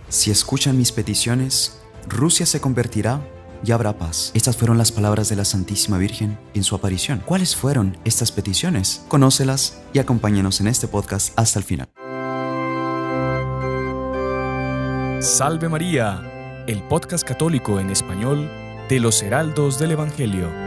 Si escuchan mis peticiones, Rusia se convertirá y habrá paz. Estas fueron las palabras de la Santísima Virgen en su aparición. ¿Cuáles fueron estas peticiones? Conócelas y acompáñenos en este podcast hasta el final. Salve María, el podcast católico en español de los Heraldos del Evangelio.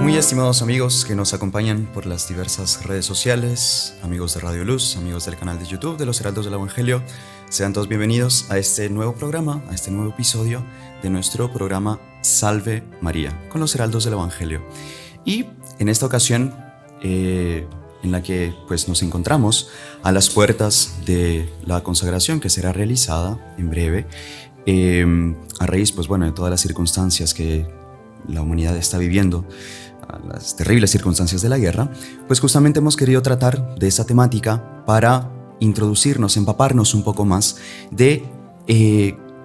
Muy estimados amigos que nos acompañan por las diversas redes sociales, amigos de Radio Luz, amigos del canal de YouTube de los Heraldos del Evangelio, sean todos bienvenidos a este nuevo programa, a este nuevo episodio de nuestro programa Salve María, con los Heraldos del Evangelio. Y en esta ocasión, en la que pues nos encontramos a las puertas de la consagración que será realizada en breve, a raíz pues bueno de todas las circunstancias que la humanidad está viviendo, a las terribles circunstancias de la guerra, pues justamente hemos querido tratar de esa temática para introducirnos, empaparnos un poco más de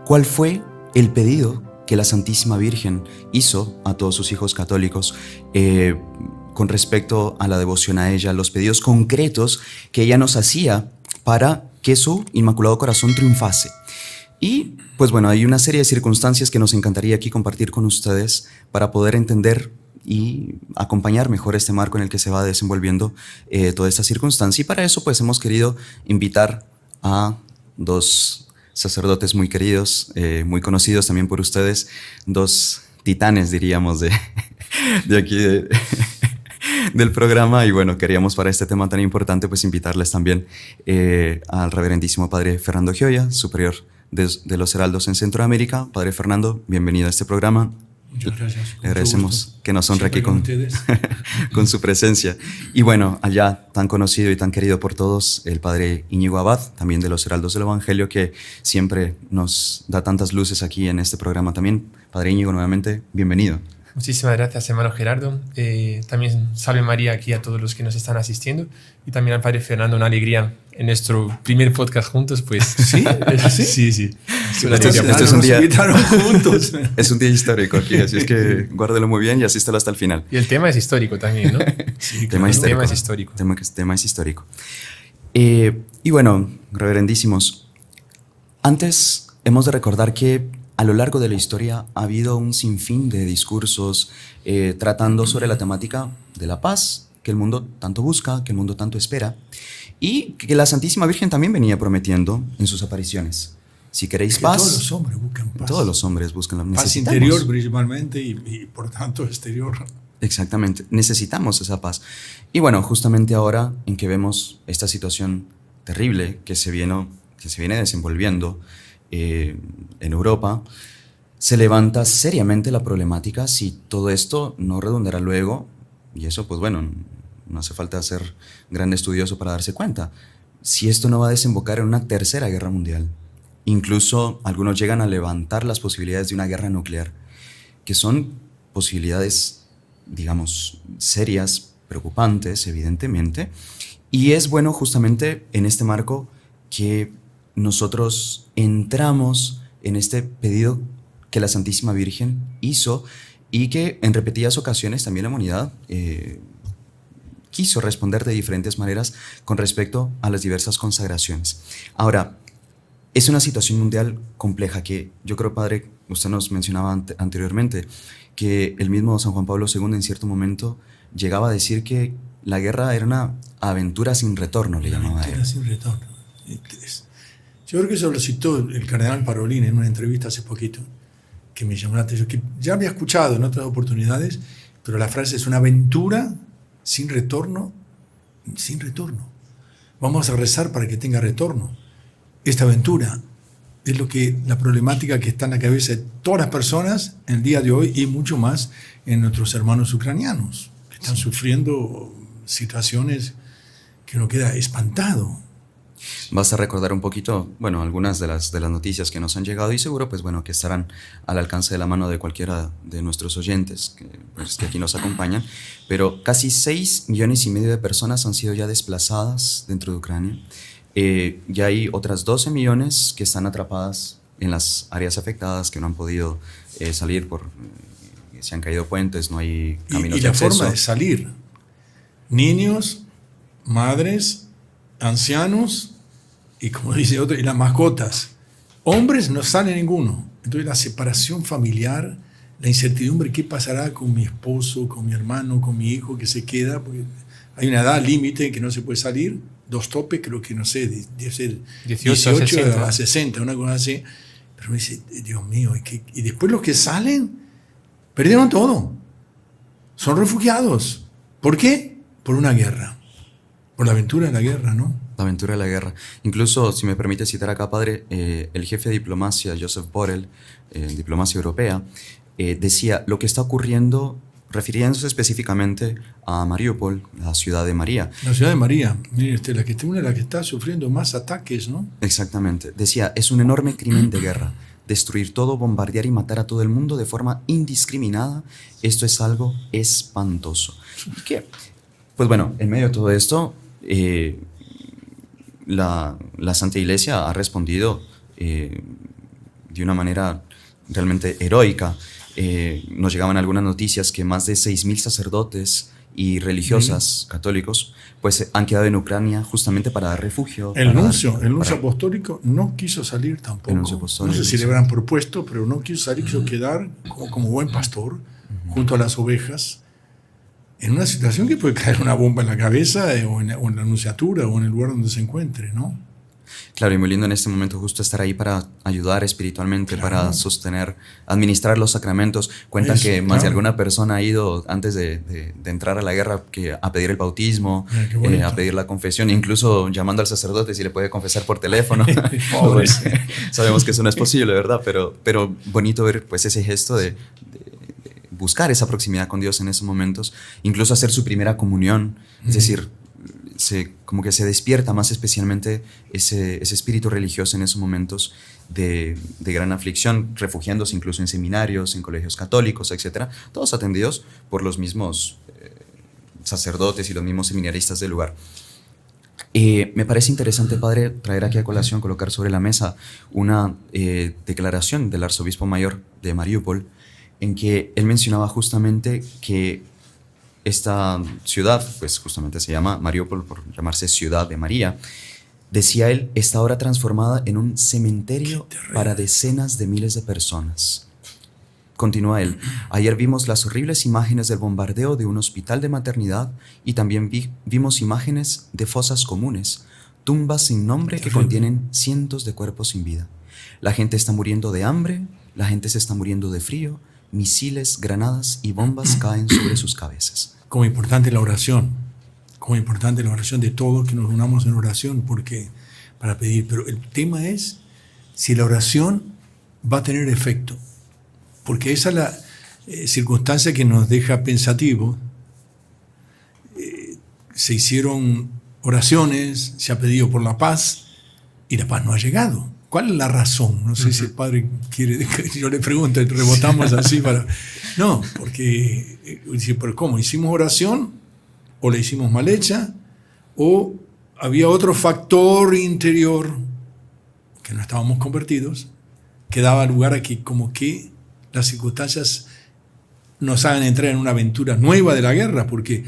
cuál fue el pedido que la Santísima Virgen hizo a todos sus hijos católicos con respecto a la devoción a ella, los pedidos concretos que ella nos hacía para que su Inmaculado Corazón triunfase. Y pues bueno, hay una serie de circunstancias que nos encantaría aquí compartir con ustedes para poder entender y acompañar mejor este marco en el que se va desenvolviendo toda esta circunstancia. Y para eso pues hemos querido invitar a dos sacerdotes muy queridos, muy conocidos también por ustedes, dos titanes diríamos de aquí del programa. Y bueno, queríamos para este tema tan importante pues invitarles también al reverendísimo Padre Fernando Gioia, superior de los Heraldos en Centroamérica. Padre Fernando, bienvenido a este programa. Muchas gracias. Le agradecemos que nos honre aquí con su presencia. Y bueno, allá tan conocido y tan querido por todos, el Padre Íñigo Abad, también de los Heraldos del Evangelio, que siempre nos da tantas luces aquí en este programa también. Padre Íñigo, nuevamente, bienvenido. Muchísimas gracias, hermano Gerardo. También salve María aquí a todos los que nos están asistiendo, y también al Padre Fernando, una alegría en nuestro primer podcast juntos, pues. ¿Sí? ¿Es así? Sí. Este es un día, juntos. Es un día histórico aquí, así es que guárdelo muy bien y asístelo hasta el final. Y el tema es histórico también, ¿no? Sí, tema es histórico. Tema es histórico. Y bueno, reverendísimos, antes hemos de recordar que a lo largo de la historia ha habido un sinfín de discursos tratando sobre la temática de la paz que el mundo tanto busca, que el mundo tanto espera, y que la Santísima Virgen también venía prometiendo en sus apariciones. Si queréis paz, todos los hombres buscan paz. Todos los hombres buscan la paz. Paz interior principalmente y por tanto exterior. Exactamente, necesitamos esa paz. Y bueno, justamente ahora en que vemos esta situación terrible que se viene desenvolviendo en Europa, se levanta seriamente la problemática si todo esto no redundará luego, y eso pues bueno, no hace falta ser gran estudioso para darse cuenta, si esto no va a desembocar en una tercera guerra mundial. Incluso algunos llegan a levantar las posibilidades de una guerra nuclear, que son posibilidades, digamos, serias, preocupantes, evidentemente, y es bueno justamente en este marco que nosotros entramos en este pedido que la Santísima Virgen hizo y que en repetidas ocasiones también la humanidad quiso responder de diferentes maneras con respecto a las diversas consagraciones. Ahora, es una situación mundial compleja que yo creo, Padre, usted nos mencionaba anteriormente, que el mismo San Juan Pablo II en cierto momento llegaba a decir que la guerra era una aventura sin retorno, le llamaba a él. Aventura sin retorno. Yo creo que eso lo citó el cardenal Parolin en una entrevista hace poquito, que me llamó la atención, que ya había escuchado en otras oportunidades, pero la frase es una aventura sin retorno, sin retorno. Vamos a rezar para que tenga retorno. Esta aventura es la problemática que está en la cabeza de todas las personas en el día de hoy y mucho más en nuestros hermanos ucranianos, que están sufriendo situaciones que uno queda espantado. Basta recordar un poquito, bueno, algunas de las noticias que nos han llegado y seguro, pues bueno, que estarán al alcance de la mano de cualquiera de nuestros oyentes que aquí nos acompañan, pero casi 6,5 millones de personas han sido ya desplazadas dentro de Ucrania. Ya hay otras 12 millones que están atrapadas en las áreas afectadas, que no han podido salir se han caído puentes, no hay caminos y de la acceso. forma de salir niños, madres, ancianos y, como dice otro, y las mascotas. Hombres no sale ninguno. Entonces la separación familiar, la incertidumbre, ¿qué pasará con mi esposo, con mi hermano, con mi hijo que se queda? Porque hay una edad límite en que no se puede salir, 2 topes, creo que no sé, debe ser 18 a 60, una cosa así. Pero me dice, Dios mío, y después los que salen perdieron todo. Son refugiados. ¿Por qué? Por una guerra. Por la aventura de la guerra, ¿no? La aventura de la guerra. Incluso, si me permite citar acá, padre, el jefe de diplomacia, Joseph Borrell, diplomacia europea, decía, lo que está ocurriendo, refiriéndose específicamente a Mariupol, la ciudad de María. La ciudad de María, mire usted, una de las que está sufriendo más ataques, ¿no? Exactamente. Decía, es un enorme crimen de guerra. Destruir todo, bombardear y matar a todo el mundo de forma indiscriminada, esto es algo espantoso. ¿Y qué? Pues bueno, en medio de todo esto, la Santa Iglesia ha respondido de una manera realmente heroica. Nos llegaban algunas noticias que más de 6.000 sacerdotes y religiosas católicos pues han quedado en Ucrania justamente para dar refugio. El nuncio apostólico no quiso salir tampoco. No sé si le habrán propuesto, pero no quiso salir, quiso quedar como buen pastor junto a las ovejas en una situación que puede caer una bomba en la cabeza o en la nunciatura o en el lugar donde se encuentre, ¿no? Claro, y muy lindo en este momento justo estar ahí para ayudar espiritualmente, para sostener, administrar los sacramentos. Cuentan que más de alguna persona ha ido antes de entrar a la guerra a pedir el bautismo, a pedir la confesión, incluso llamando al sacerdote si le puede confesar por teléfono. Sabemos que eso no es posible, ¿verdad? Pero bonito ver pues ese gesto de buscar esa proximidad con Dios en esos momentos, incluso hacer su primera comunión, es decir, como que se despierta más especialmente ese espíritu religioso en esos momentos de gran aflicción, refugiándose incluso en seminarios, en colegios católicos, etc. Todos atendidos por los mismos sacerdotes y los mismos seminaristas del lugar. Me parece interesante, padre, traer aquí a colación, colocar sobre la mesa una declaración del arzobispo mayor de Mariupol, en que él mencionaba justamente que esta ciudad, pues justamente se llama Mariupol por llamarse Ciudad de María, decía él, está ahora transformada en un cementerio para decenas de miles de personas. Continúa él, ayer vimos las horribles imágenes del bombardeo de un hospital de maternidad y también vimos imágenes de fosas comunes, tumbas sin nombre que contienen cientos de cuerpos sin vida. La gente está muriendo de hambre, la gente se está muriendo de frío, misiles, granadas y bombas caen sobre sus cabezas. Como importante la oración de todos, que nos unamos en oración para pedir. Pero el tema es si la oración va a tener efecto. Porque esa es la circunstancia que nos deja pensativos. Se hicieron oraciones, se ha pedido por la paz y la paz no ha llegado. ¿Cuál es la razón? No sé si el padre quiere, yo le pregunto, rebotamos así para... No, porque, ¿pero cómo? ¿Hicimos oración o la hicimos mal hecha? ¿O había otro factor interior que no estábamos convertidos que daba lugar a que como que las circunstancias nos hagan entrar en una aventura nueva de la guerra? Porque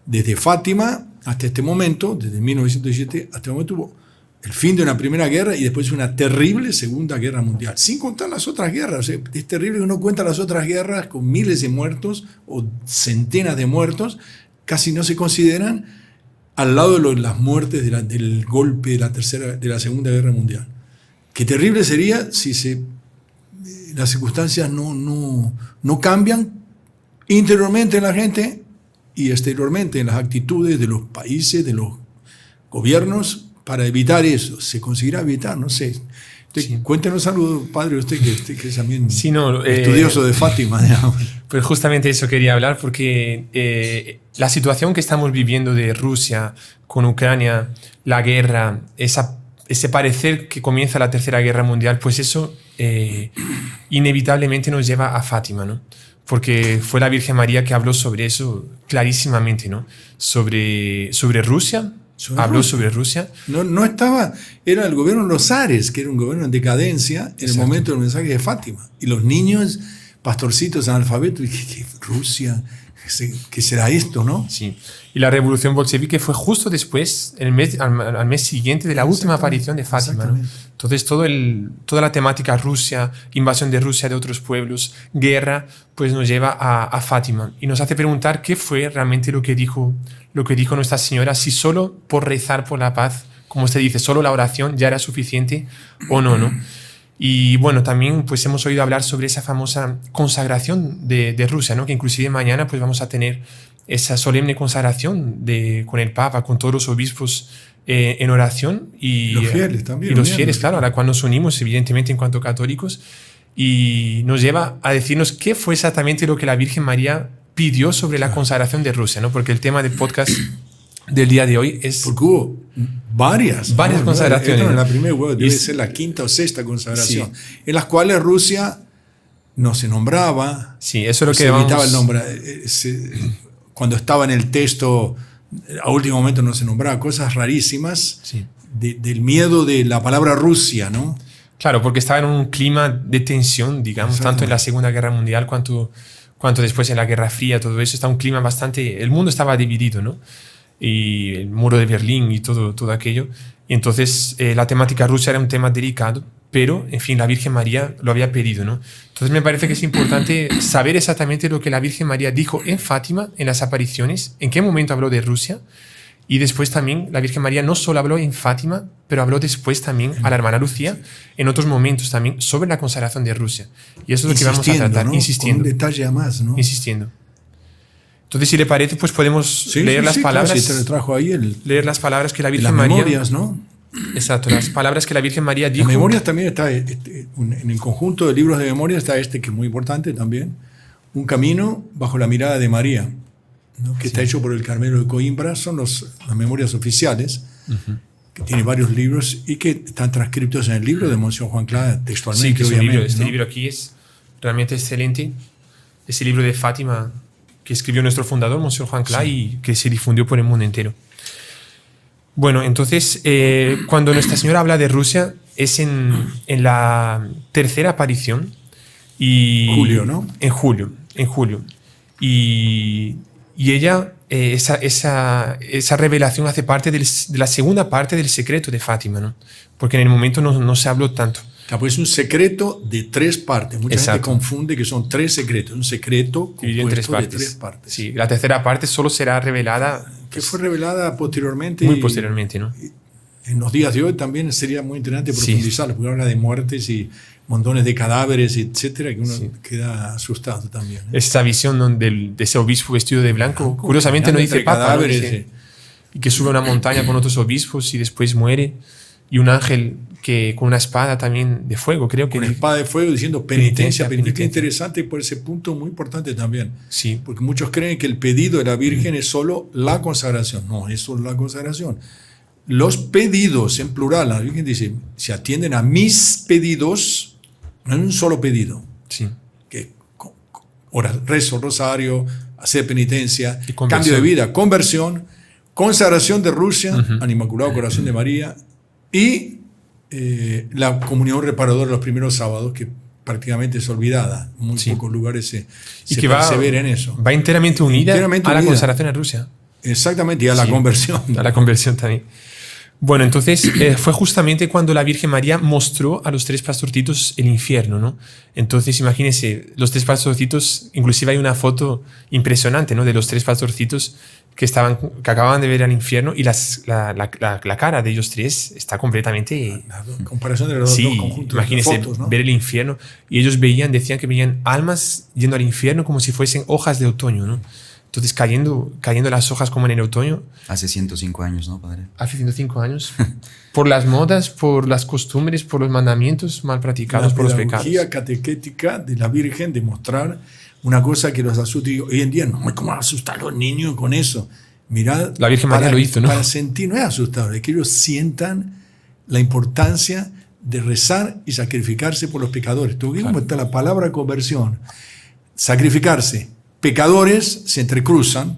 desde Fátima hasta este momento, desde 1917 hasta este momento hubo el fin de una primera guerra y después una terrible segunda guerra mundial, sin contar las otras guerras. O sea, es terrible que uno cuenta las otras guerras con miles de muertos o centenas de muertos, casi no se consideran al lado de las muertes del golpe de la segunda guerra mundial. Qué terrible sería si las circunstancias no cambian interiormente en la gente y exteriormente en las actitudes de los países, de los gobiernos, para evitar eso. ¿Se conseguirá evitar? No sé. Sí. Cuéntenos algo, padre, usted que es también estudioso de Fátima. Pues justamente eso quería hablar, porque la situación que estamos viviendo de Rusia con Ucrania, la guerra, ese parecer que comienza la Tercera Guerra Mundial, pues eso inevitablemente nos lleva a Fátima, ¿no? Porque fue la Virgen María que habló sobre eso clarísimamente, ¿no? Sobre Rusia. Habló sobre Rusia. No estaba, era el gobierno de los zares, que era un gobierno en decadencia en el momento del mensaje de Fátima. Y los niños, pastorcitos analfabetos, Rusia, ¿qué será esto, no? Sí. Y la revolución bolchevique fue justo después, al mes siguiente de la última aparición de Fátima, ¿no? Entonces toda la temática Rusia, invasión de Rusia de otros pueblos, guerra, pues nos lleva a Fátima y nos hace preguntar qué fue realmente lo que dijo Nuestra Señora, si solo por rezar por la paz, como usted dice, solo la oración ya era suficiente o no, ¿no? Y bueno, también pues hemos oído hablar sobre esa famosa consagración de Rusia, ¿no? Que inclusive mañana pues vamos a tener esa solemne consagración con el Papa, con todos los obispos en oración. Y los fieles también. Y los fieles, claro, a la cual nos unimos evidentemente en cuanto católicos. Y nos lleva a decirnos qué fue exactamente lo que la Virgen María pidió sobre la consagración de Rusia, ¿no? Porque el tema del podcast del día de hoy es... Porque hubo varias consagraciones. En la primera debe ser la quinta o sexta consagración, sí, en las cuales Rusia no se nombraba. Sí, eso es lo que se evitaba el nombre. Cuando estaba en el texto, a último momento no se nombraba, cosas rarísimas, sí, del miedo de la palabra Rusia, ¿no? Claro, porque estaba en un clima de tensión, digamos, tanto en la Segunda Guerra Mundial cuanto después en la Guerra Fría, todo eso, está un clima bastante... El mundo estaba dividido, ¿no? Y el muro de Berlín y todo aquello. Y entonces la temática rusa era un tema delicado, pero, en fin, la Virgen María lo había pedido, ¿no? Entonces me parece que es importante saber exactamente lo que la Virgen María dijo en Fátima, en las apariciones, en qué momento habló de Rusia, y después también la Virgen María no solo habló en Fátima, pero habló después también a la hermana Lucía, en otros momentos también, sobre la consagración de Rusia. Y eso es lo que vamos a tratar, ¿no? Insistiendo. Con un detalle a más, ¿no? Insistiendo. Entonces, si le parece, pues podemos leer las palabras. Claro, te trajo ahí leer las palabras que la Virgen María. Las memorias, ¿no? Exacto, las palabras que la Virgen María dijo. Las memorias también está, en el conjunto de libros de memoria está que es muy importante también, Un camino bajo la mirada de María, ¿no? Que está hecho por el Carmelo de Coimbra, son las memorias oficiales, que tiene varios libros y que están transcritos en el libro de Monseñor Juan Clá textualmente. Sí, que obviamente, este libro aquí es realmente excelente, ese libro de Fátima que escribió nuestro fundador, Monseñor Juan Clá, y que se difundió por el mundo entero. Bueno, entonces, cuando Nuestra Señora habla de Rusia, es en la tercera aparición. Julio, ¿no? En julio. Y ella, esa revelación hace parte de la segunda parte del secreto de Fátima, ¿no? Porque en el momento no se habló tanto. Claro, pues es un secreto de 3 partes. Mucha gente confunde que son 3 secretos. Un secreto dividido en 3 partes. De 3 partes. Sí, la tercera parte solo será revelada. Que fue revelada posteriormente. Muy posteriormente, ¿no? En los días de hoy también sería muy interesante profundizarlo, porque habla de muertes y montones de cadáveres, etcétera, que uno queda asustado también. Esta visión de ese obispo vestido de blanco, curiosamente no dice papa, ¿no? Y que sube a una montaña con otros obispos y después muere. Y un ángel que con una espada también de fuego, creo que... Con espada de fuego diciendo penitencia. Interesante por ese punto, muy importante también. Sí. Porque muchos creen que el pedido de la Virgen es solo la consagración. No, es solo la consagración. Los pedidos, en plural, la Virgen dice, si atienden a mis pedidos, no es un solo pedido. Sí. Que rezo, rosario, hacer penitencia, cambio de vida, conversión, consagración de Rusia, al Inmaculado Corazón de María, y la comunión reparadora de los primeros sábados, que prácticamente es olvidada. En muy pocos lugares se persevera en eso. Va enteramente unida a la consagración a Rusia. Exactamente, y a la conversión. A la conversión también. Bueno, entonces fue justamente cuando la Virgen María mostró a los 3 pastorcitos el infierno, ¿no? Entonces imagínense, los 3 pastorcitos, inclusive hay una foto impresionante, ¿no? De los 3 pastorcitos que acababan de ver al infierno, y la cara de ellos 3 está completamente... La comparación de los dos conjuntos. Imagínense fotos, ¿no? ver el infierno, y ellos decían que veían almas yendo al infierno como si fuesen hojas de otoño, ¿no? Entonces cayendo las hojas como en el otoño. Hace 105 años, ¿no, padre? Hace 105 años. Por las modas, por las costumbres, por los mandamientos mal practicados, por los pecados. La pedagogía catequética de la Virgen de mostrar una cosa que los asusta. Hoy en día, no, ¿cómo asustar a los niños con eso? Mirad, la Virgen María lo hizo, ¿no? Para sentir, no es asustador, es que ellos sientan la importancia de rezar y sacrificarse por los pecadores. Tuvimos la palabra conversión. Sacrificarse. Pecadores se entrecruzan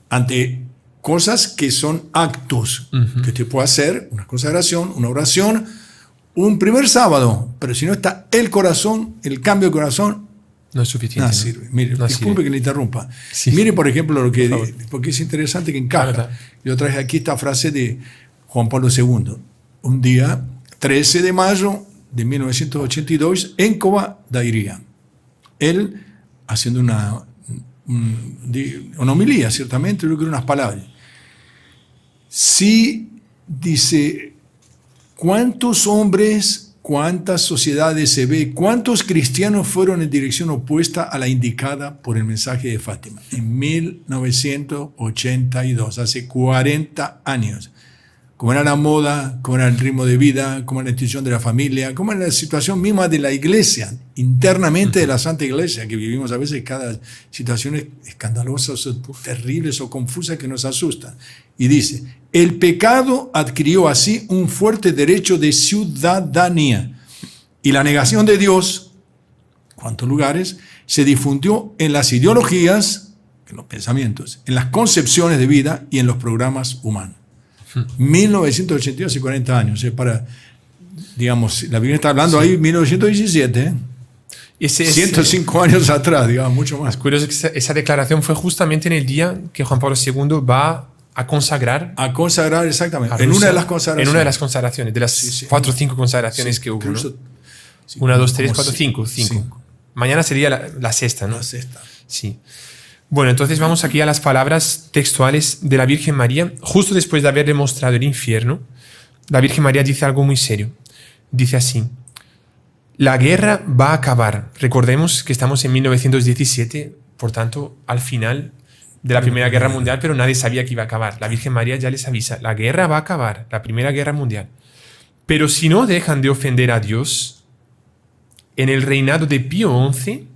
ante cosas que son actos que usted puede hacer, una consagración, una oración, un primer sábado, pero si no está el corazón, el cambio de corazón, No es suficiente. Nada ¿no? sirve. Mire, No disculpe sirve. que le interrumpa. Sí. Mire, por ejemplo, lo que Por favor. porque es interesante que encaja. verdad. Yo traje aquí esta frase de Juan Pablo II. Un día, 13 de mayo de 1982, en Cova da Iria. Él, haciendo una homilía, ciertamente, yo creo unas palabras. Sí, dice, ¿cuántos hombres, cuántas sociedades se ve, cuántos cristianos fueron en dirección opuesta a la indicada por el mensaje de Fátima? En 1982, hace 40 años. Cómo era la moda, cómo era el ritmo de vida, cómo era la institución de la familia, cómo era la situación misma de la iglesia, internamente de la Santa Iglesia, que vivimos a veces cada situaciones escandalosas, o terribles o confusas que nos asustan. Y dice, el pecado adquirió así un fuerte derecho de ciudadanía y la negación de Dios, ¿cuántos lugares?, se difundió en las ideologías, en los pensamientos, en las concepciones de vida y en los programas humanos. 1982, hace 40 años, para, digamos, la Biblia está hablando ahí 1917, 105 años atrás, digamos, mucho más. Es curioso que esa declaración fue justamente en el día que Juan Pablo II va a consagrar. A consagrar, exactamente, a en Rusia, una de las consagraciones. En una de las consagraciones, de las 4 o 5 consagraciones que hubo, ¿no? 1, 2, 3, 4, 5. Mañana sería la sexta, ¿no? La sexta. Sí. Bueno, entonces vamos aquí a las palabras textuales de la Virgen María. Justo después de haber demostrado el infierno, la Virgen María dice algo muy serio. Dice así: la guerra va a acabar. Recordemos que estamos en 1917, por tanto, al final de la Primera Guerra Mundial, pero nadie sabía que iba a acabar. La Virgen María ya les avisa: la guerra va a acabar, la Primera Guerra Mundial. Pero si no dejan de ofender a Dios, en el reinado de Pío XI,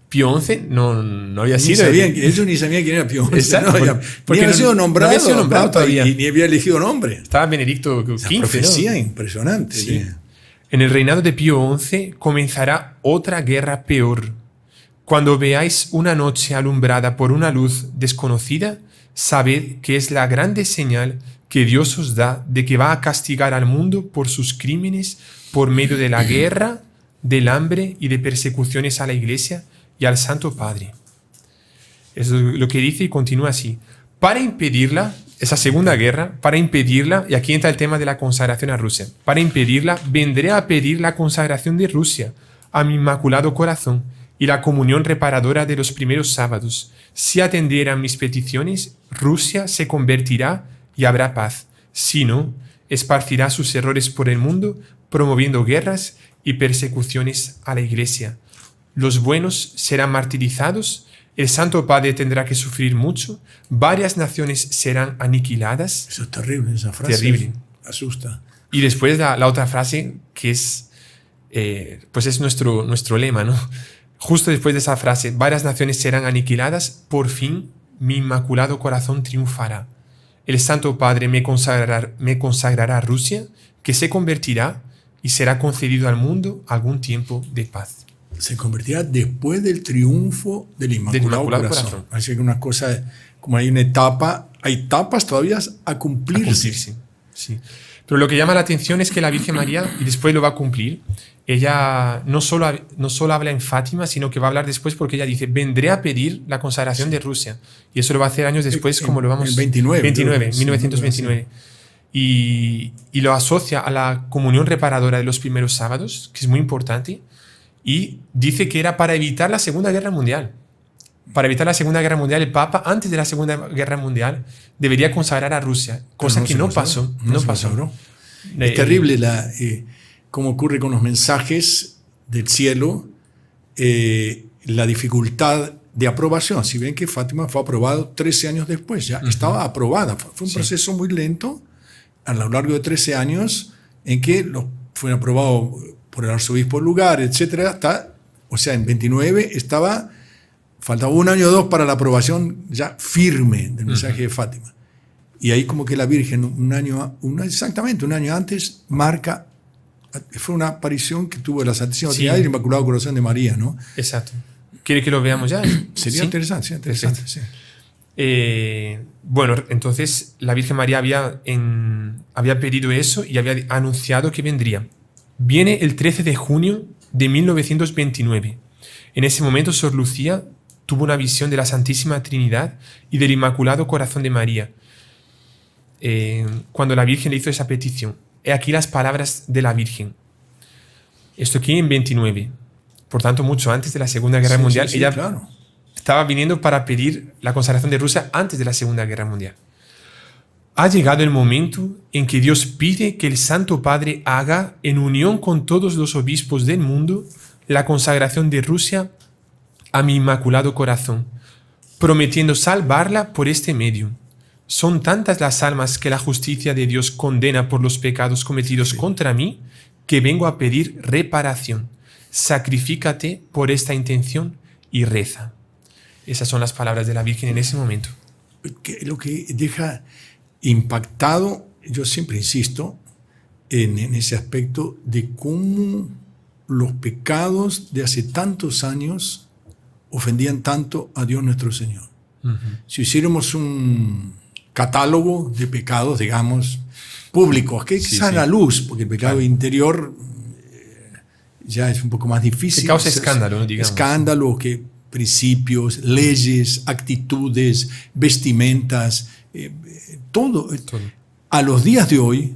Pío XI no había sido. Ellos ni sabían quién era Pío XI. Exacto, Porque ni había sido nombrado, no había sido nombrado todavía. Y ni había elegido nombre. Estaba Benedicto XV. Esa profecía ¿no? impresionante. Sí. En el reinado de Pío XI comenzará otra guerra peor. Cuando veáis una noche alumbrada por una luz desconocida, sabed que es la grande señal que Dios os da de que va a castigar al mundo por sus crímenes por medio de la guerra, del hambre y de persecuciones a la Iglesia y al Santo Padre. Eso es lo que dice y continúa así. Para impedirla, esa segunda guerra, para impedirla, y aquí entra el tema de la consagración a Rusia, para impedirla, vendré a pedir la consagración de Rusia a mi Inmaculado Corazón y la comunión reparadora de los primeros sábados. Si atendieran mis peticiones, Rusia se convertirá y habrá paz. Si no, esparcirá sus errores por el mundo, promoviendo guerras y persecuciones a la Iglesia. Los buenos serán martirizados, el Santo Padre tendrá que sufrir mucho, varias naciones serán aniquiladas. Eso es terrible, esa frase. Terrible. Asusta. Y después la otra frase que es, pues es nuestro lema, ¿no? Justo después de esa frase, varias naciones serán aniquiladas, por fin mi Inmaculado Corazón triunfará. El Santo Padre me consagrará a Rusia, que se convertirá y será concedido al mundo algún tiempo de paz. Se convertirá después del triunfo del Inmaculado Corazón. Así que una cosa, como hay una etapa, hay etapas todavía a cumplirse. Sí. Pero lo que llama la atención es que la Virgen María, y después lo va a cumplir, ella no solo habla en Fátima, sino que va a hablar después porque ella dice, vendré a pedir la consagración de Rusia. Y eso lo va a hacer años después, como lo vamos... En 1929. Y lo asocia a la comunión reparadora de los primeros sábados, que es muy importante, y dice que era para evitar la Segunda Guerra Mundial. Para evitar la Segunda Guerra Mundial, el Papa, antes de la Segunda Guerra Mundial, debería consagrar a Rusia, cosa que no pasó. No pasó. Es terrible cómo ocurre con los mensajes del cielo, la dificultad de aprobación. Si ven que Fátima fue aprobado 13 años después, ya estaba aprobada. Fue un proceso muy lento a lo largo de 13 años en que fue aprobado por el arzobispo del lugar, etcétera, en 29 faltaba 1 año o 2 para la aprobación ya firme del mensaje de Fátima. Y ahí como que la Virgen exactamente un año antes marca, fue una aparición que tuvo la Santísima Trinidad y el Inmaculado Corazón de María, ¿no? Exacto. ¿Quiere que lo veamos ya? Sería interesante. Sí. Bueno, entonces la Virgen María había pedido eso y había anunciado que vendría. Viene el 13 de junio de 1929. En ese momento, Sor Lucía tuvo una visión de la Santísima Trinidad y del Inmaculado Corazón de María. Cuando la Virgen le hizo esa petición. He aquí las palabras de la Virgen. Esto aquí en 29. Por tanto, mucho antes de la Segunda Guerra Mundial. Ella claro. estaba viniendo para pedir la consagración de Rusia antes de la Segunda Guerra Mundial. Ha llegado el momento en que Dios pide que el Santo Padre haga, en unión con todos los obispos del mundo, la consagración de Rusia a mi Inmaculado Corazón, prometiendo salvarla por este medio. Son tantas las almas que la justicia de Dios condena por los pecados cometidos contra mí, que vengo a pedir reparación. Sacrifícate por esta intención y reza. Esas son las palabras de la Virgen en ese momento. Lo que deja impactado, yo siempre insisto en ese aspecto de cómo los pecados de hace tantos años ofendían tanto a Dios nuestro Señor. Si hiciéramos un catálogo de pecados, digamos, públicos, que quizá a la luz, porque el pecado interior ya es un poco más difícil. Que causa escándalo, ¿no? Digamos. Escándalo, que principios, leyes, actitudes, vestimentas, todo. A los días de hoy,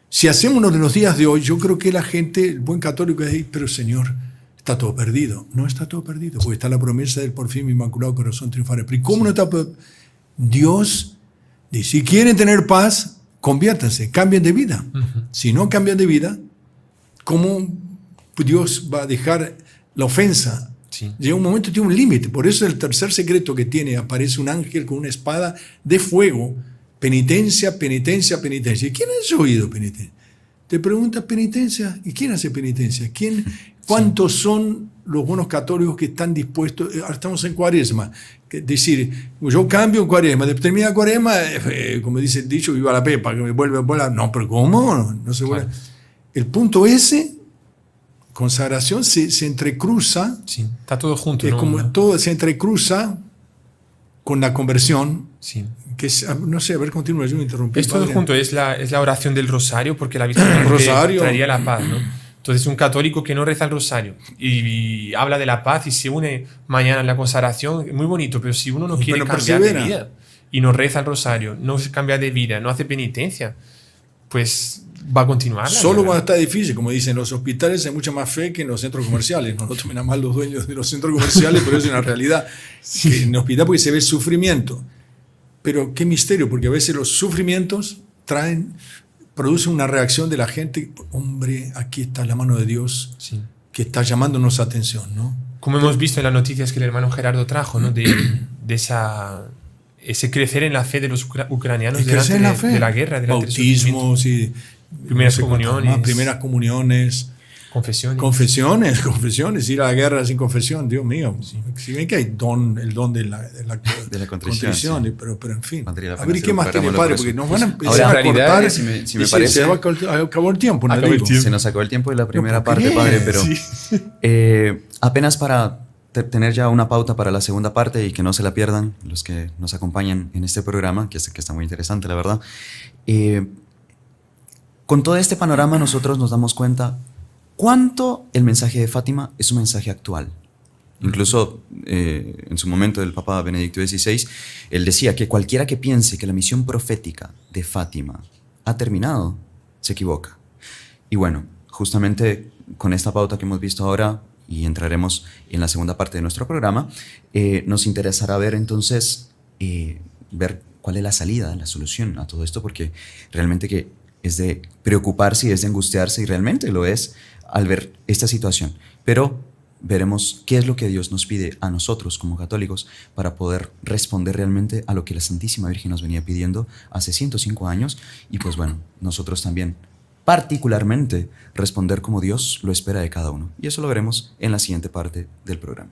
si hacemos uno de los días de hoy, yo creo que la gente, el buen católico, dice, pero Señor, está todo perdido. No está todo perdido, porque está la promesa del por fin Inmaculado Corazón triunfará. Pero ¿y cómo no está perdido? Dios dice, si quieren tener paz, conviértanse, cambien de vida. Si no cambian de vida, ¿cómo Dios va a dejar la ofensa? Llega un momento, tiene un límite. Por eso el tercer secreto que tiene, aparece un ángel con una espada de fuego. Penitencia, penitencia, penitencia. ¿Y quién has oído penitencia? Te preguntas penitencia. ¿Y quién hace penitencia? ¿Cuántos son los buenos católicos que están dispuestos? Ahora estamos en Cuaresma. Decir, yo cambio en Cuaresma. Termina Cuaresma, como dice el dicho, viva la pepa, que me vuelve a volar. No, pero ¿cómo? No se vuelve. El punto ese, consagración, se entrecruza. Sí, está todo junto. Es como todo se entrecruza con la conversión. Sí. Que es, no sé, a ver, continúa, yo me interrumpí. Es todo junto, es la oración del rosario, porque la Virgen traería la paz, ¿no? Entonces, un católico que no reza el rosario y habla de la paz y se une mañana en la consagración, muy bonito, pero si uno no quiere cambiar de vida y no reza el rosario, no se cambia de vida, no hace penitencia, pues va a continuar. Solo cuando está difícil, como dicen, en los hospitales hay mucha más fe que en los centros comerciales. No lo tomen a mal los dueños de los centros comerciales, pero es una realidad. Que en el hospital porque se ve sufrimiento. Pero qué misterio, porque a veces los sufrimientos producen una reacción de la gente. Hombre, aquí está la mano de Dios que está llamándonos atención, ¿no? Como hemos visto en las noticias que el hermano Gerardo trajo, ¿no? de ese crecer en la fe de los ucranianos delante de la guerra, delante bautismos y primeras comuniones. Primeras comuniones. Confesiones, ir a la guerra sin confesión, Dios mío. Si ven que hay el don de la contrición, sí. pero en fin. A ver, ¿y qué más tiene, padre? Porque nos van a empezar a cortar. Si me parece, se acabó el tiempo. Se nos acabó el tiempo de la primera parte, padre, pero apenas para tener ya una pauta para la segunda parte y que no se la pierdan los que nos acompañan en este programa, que está muy interesante, la verdad. Con todo este panorama nosotros nos damos cuenta cuánto el mensaje de Fátima es un mensaje actual. Incluso en su momento el Papa Benedicto XVI, él decía que cualquiera que piense que la misión profética de Fátima ha terminado, se equivoca. Y bueno, justamente con esta pauta que hemos visto ahora, y entraremos en la segunda parte de nuestro programa, nos interesará ver entonces, ver cuál es la salida, la solución a todo esto, porque realmente que es de preocuparse y es de angustiarse, y realmente lo es al ver esta situación. Pero veremos qué es lo que Dios nos pide a nosotros como católicos para poder responder realmente a lo que la Santísima Virgen nos venía pidiendo hace 105 años, y pues bueno, nosotros también particularmente responder como Dios lo espera de cada uno. Y eso lo veremos en la siguiente parte del programa.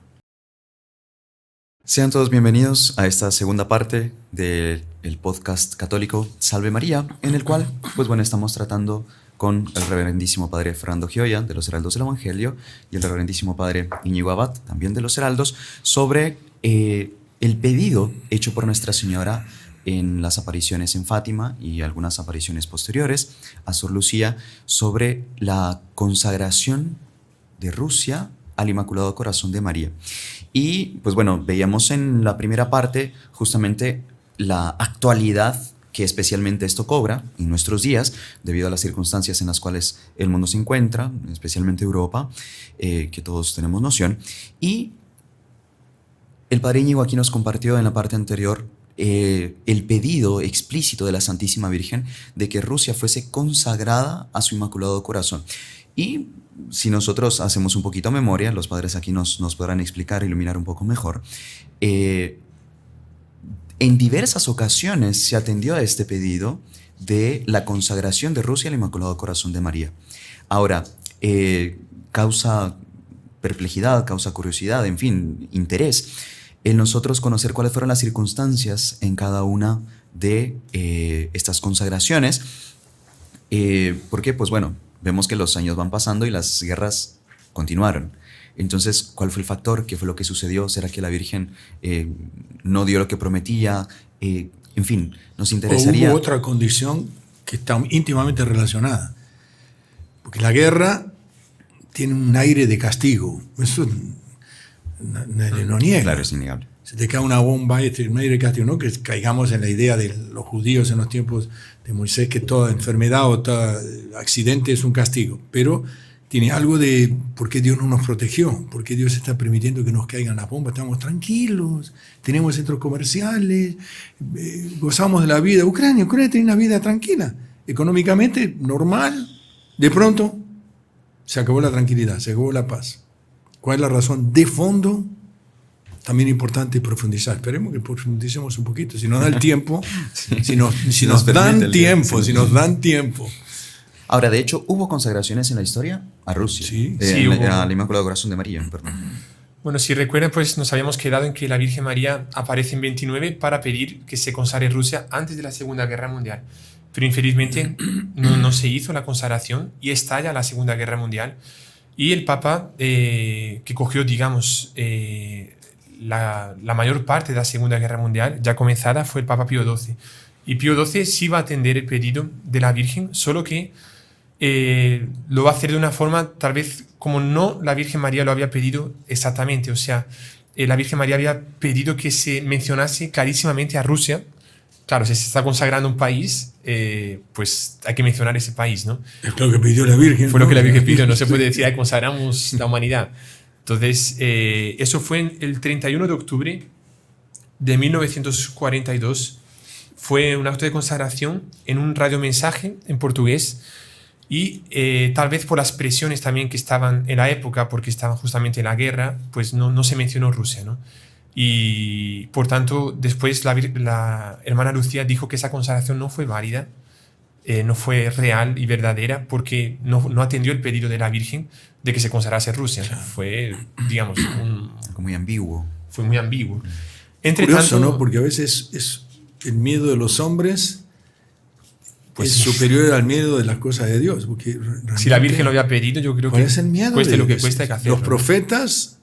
Sean todos bienvenidos a esta segunda parte del podcast católico Salve María, en el cual, pues bueno, estamos tratando con el reverendísimo padre Fernando Gioia, de los Heraldos del Evangelio, y el reverendísimo padre Íñigo Abad, también de los Heraldos, sobre el pedido hecho por Nuestra Señora en las apariciones en Fátima y algunas apariciones posteriores a Sor Lucía sobre la consagración de Rusia al Inmaculado Corazón de María. Y pues bueno, veíamos en la primera parte justamente la actualidad que especialmente esto cobra en nuestros días, debido a las circunstancias en las cuales el mundo se encuentra, especialmente Europa, que todos tenemos noción. Y el Padre Íñigo aquí nos compartió en la parte anterior el pedido explícito de la Santísima Virgen de que Rusia fuese consagrada a su Inmaculado Corazón. Y si nosotros hacemos un poquito memoria, los padres aquí nos podrán explicar, iluminar un poco mejor, en diversas ocasiones se atendió a este pedido de la consagración de Rusia al Inmaculado Corazón de María. Ahora, causa perplejidad, causa curiosidad, en fin, interés en nosotros conocer cuáles fueron las circunstancias en cada una de estas consagraciones, porque, pues bueno, vemos que los años van pasando y las guerras continuaron. Entonces, ¿cuál fue el factor? ¿Qué fue lo que sucedió? ¿Será que la Virgen no dio lo que prometía? En fin, nos interesaría... O hubo otra condición que está íntimamente relacionada. Porque la guerra tiene un aire de castigo. Eso nadie lo niega. Claro, es innegable. Se te cae una bomba, y un aire de castigo. No que caigamos en la idea de los judíos en los tiempos de Moisés, que toda enfermedad o todo accidente es un castigo. Pero tiene algo de por qué Dios no nos protegió, por qué Dios está permitiendo que nos caigan las bombas. Estamos tranquilos, tenemos centros comerciales, gozamos de la vida. Ucrania tiene una vida tranquila, económicamente normal. De pronto se acabó la tranquilidad, se acabó la paz. ¿Cuál es la razón de fondo? También importante profundizar. Esperemos que profundicemos un poquito. Si nos da el tiempo, sí. si nos dan tiempo. Ahora, de hecho, ¿hubo consagraciones en la historia a Rusia? Sí, al Inmaculado Corazón de María, perdón. Bueno, si recuerdan, pues nos habíamos quedado en que la Virgen María aparece en 29 para pedir que se consagre Rusia antes de la Segunda Guerra Mundial. Pero infelizmente no se hizo la consagración y estalla la Segunda Guerra Mundial. Y el Papa, que cogió, digamos, la mayor parte de la Segunda Guerra Mundial ya comenzada, fue el Papa Pío XII. Y Pío XII sí va a atender el pedido de la Virgen, solo que lo va a hacer de una forma tal vez como no la Virgen María lo había pedido exactamente. O sea, la Virgen María había pedido que se mencionase clarísimamente a Rusia. Claro, si se está consagrando un país, pues hay que mencionar ese país, ¿no? Es lo que pidió la Virgen. Fue lo que la Virgen pidió, no se puede decir, ay, consagramos la humanidad. Entonces, eso fue el 31 de octubre de 1942. Fue un acto de consagración en un radiomensaje en portugués y tal vez por las presiones también que estaban en la época, porque estaban justamente en la guerra, pues no se mencionó Rusia, ¿no? Y por tanto, después la hermana Lucía dijo que esa consagración no fue válida, no fue real y verdadera, porque no atendió el pedido de la Virgen de que se consagrase Rusia. Fue, digamos, muy ambiguo. Fue muy ambiguo. Entre curioso, tanto, ¿no? Porque a veces es el miedo de los hombres pues es superior al miedo de las cosas de Dios. Porque si la Virgen lo había pedido, yo creo que es el miedo cueste lo que cueste, hay que hacerlo. Los profetas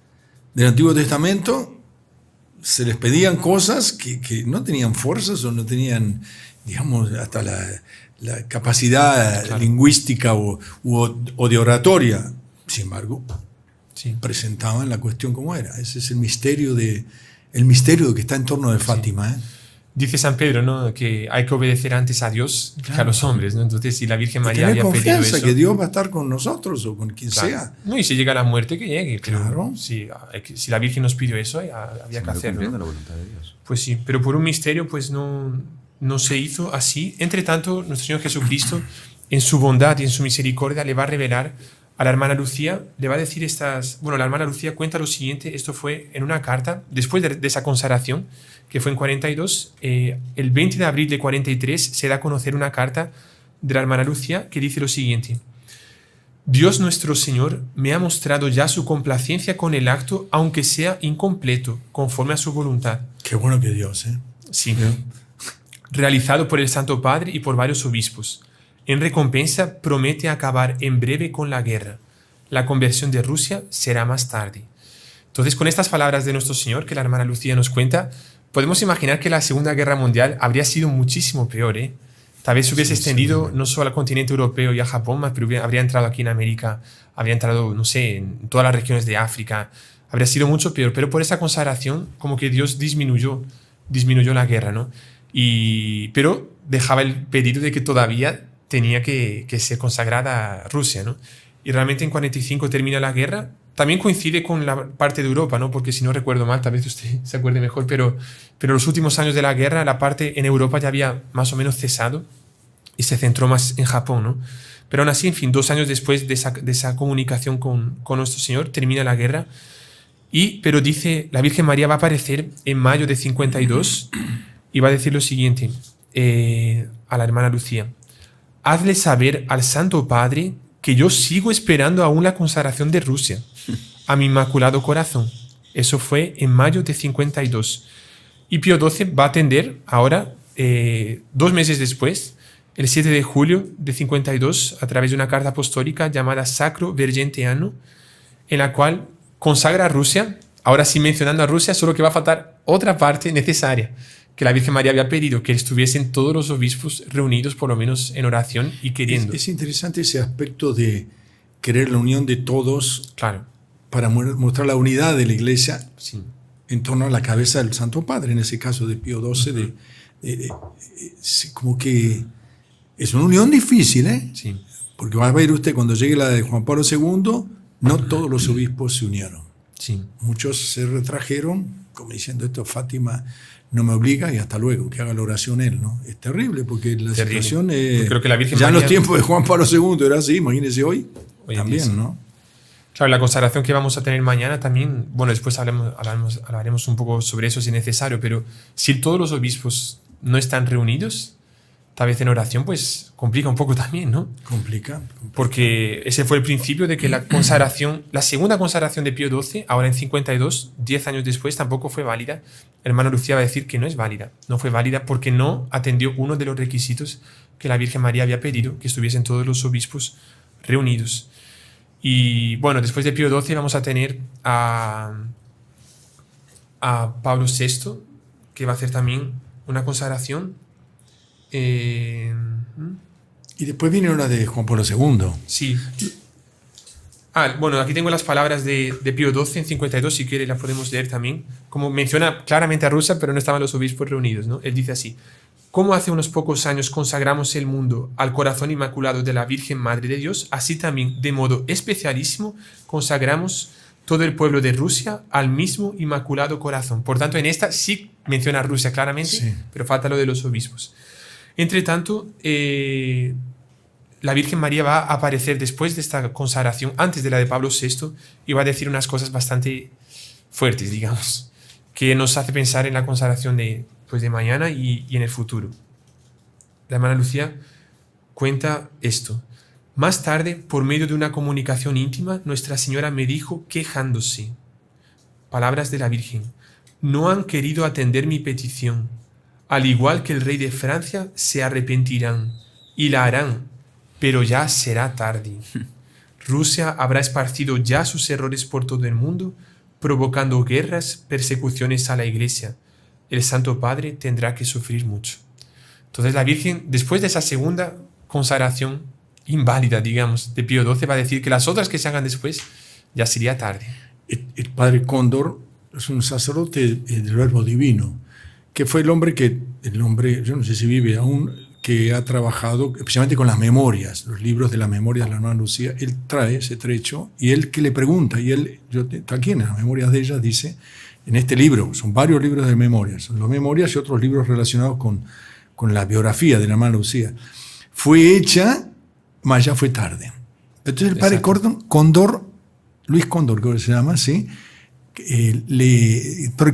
del Antiguo Testamento se les pedían cosas que no tenían fuerzas o no tenían, digamos, hasta la capacidad lingüística o de oratoria. Sin embargo, presentaban la cuestión como era. Ese es el misterio que está en torno de Fátima. Dice San Pedro, ¿no?, que hay que obedecer antes a Dios que a los hombres, ¿no? Entonces, si la Virgen María había pedido eso, que Dios va a estar con nosotros o con quien sea. No, y si llega la muerte, que llegue. Claro. Si la Virgen nos pidió eso, había que hacerlo, ¿no? La voluntad de Dios. Pues sí, pero por un misterio, pues no se hizo así. Entre tanto, nuestro Señor Jesucristo, en su bondad y en su misericordia, le va a revelar a la hermana Lucía, le va a decir la hermana Lucía cuenta lo siguiente. Esto fue en una carta, después de esa consagración, que fue en 42, el 20 de abril de 43 se da a conocer una carta de la hermana Lucía que dice lo siguiente: Dios nuestro Señor me ha mostrado ya su complacencia con el acto, aunque sea incompleto, conforme a su voluntad. Qué bueno que Dios, Sí. Realizado por el Santo Padre y por varios obispos. En recompensa promete acabar en breve con la guerra. La conversión de Rusia será más tarde. Entonces, con estas palabras de nuestro Señor que la hermana Lucía nos cuenta, podemos imaginar que la Segunda Guerra Mundial habría sido muchísimo peor, Tal vez se hubiese extendido no solo al continente europeo y a Japón, pero habría entrado aquí en América, habría entrado, no sé, en todas las regiones de África. Habría sido mucho peor, pero por esa consagración como que Dios disminuyó la guerra, ¿no? Pero dejaba el pedido de que todavía tenía que ser consagrada a Rusia, ¿no? Y realmente en 45 termina la guerra. También coincide con la parte de Europa, ¿no? Porque si no recuerdo mal, tal vez usted se acuerde mejor, pero los últimos años de la guerra, la parte en Europa ya había más o menos cesado y se centró más en Japón, ¿no? Pero aún así, en fin, 2 años después de esa comunicación con nuestro Señor, termina la guerra. Pero dice, la Virgen María va a aparecer en mayo de 52 y va a decir lo siguiente a la hermana Lucía: hazle saber al Santo Padre que yo sigo esperando aún la consagración de Rusia a mi Inmaculado Corazón. Eso fue en mayo de 52. Y Pío XII va a atender ahora, 2 meses después, el 7 de julio de 52, a través de una carta apostólica llamada Sacro Vergenteano, en la cual consagra a Rusia, ahora sí mencionando a Rusia, solo que va a faltar otra parte necesaria, que la Virgen María había pedido, que estuviesen todos los obispos reunidos por lo menos en oración y queriendo. Es interesante ese aspecto de querer la unión de todos, claro, para mostrar la unidad de la Iglesia, sí, en torno a la cabeza del Santo Padre, en ese caso de Pío XII, como que es una unión difícil, ¿eh? Sí. Porque va a ver usted, cuando llegue la de Juan Pablo II, no todos los obispos se unieron. Sí. Muchos se retrajeron, como diciendo, esto Fátima no me obliga y hasta luego, que haga la oración él, ¿no? Es terrible, porque la situación creo que la Virgen ya María, en los tiempos de Juan Pablo II era así, imagínese hoy también, sí, ¿no? Claro, la consagración que vamos a tener mañana también, bueno, después hablaremos un poco sobre eso si es necesario, pero si todos los obispos no están reunidos, tal vez en oración, pues complica un poco también, ¿no? Complica. Porque ese fue el principio de que la consagración, la segunda consagración de Pío XII, ahora en 52, 10 años después, tampoco fue válida. Hermana Lucía va a decir que no es válida. No fue válida porque no atendió uno de los requisitos que la Virgen María había pedido, que estuviesen todos los obispos reunidos. Y bueno, después de Pío XII vamos a tener a Pablo VI, que va a hacer también una consagración. Y después viene una de Juan Pablo II. Sí. Bueno, aquí tengo las palabras de Pío XII en 52, si quiere las podemos leer también. Como menciona claramente a Rusia, pero no estaban los obispos reunidos, ¿no? Él dice así: como hace unos pocos años consagramos el mundo al corazón inmaculado de la Virgen Madre de Dios, así también, de modo especialísimo, consagramos todo el pueblo de Rusia al mismo Inmaculado Corazón. Por tanto, en esta sí menciona a Rusia claramente, sí, pero falta lo de los obispos. Entre tanto, la Virgen María va a aparecer después de esta consagración, antes de la de Pablo VI, y va a decir unas cosas bastante fuertes, digamos, que nos hace pensar en la consagración de mañana y en el futuro. La hermana Lucía cuenta esto: más tarde, por medio de una comunicación íntima, Nuestra Señora me dijo, quejándose, palabras de la Virgen: no han querido atender mi petición, al igual que el rey de Francia se arrepentirán y la harán, pero ya será tarde. Rusia habrá esparcido ya sus errores por todo el mundo, provocando guerras, persecuciones a la Iglesia. El Santo Padre tendrá que sufrir mucho. Entonces la Virgen, después de esa segunda consagración inválida, digamos, de Pío XII, va a decir que las otras que se hagan después ya sería tarde. El padre Cóndor es un sacerdote del Verbo Divino, que fue el hombre, yo no sé si vive aún, que ha trabajado especialmente con las memorias, los libros de las memorias de la hermana Lucía. Él trae ese trecho y él que le pregunta, y él, aquí en las memorias de ella dice, en este libro, son varios libros de memorias, son las memorias y otros libros relacionados con la biografía de la hermana Lucía. Fue hecha, mas ya fue tarde. Entonces el padre Cóndor, Luis Cóndor, creo que se llama, ¿sí?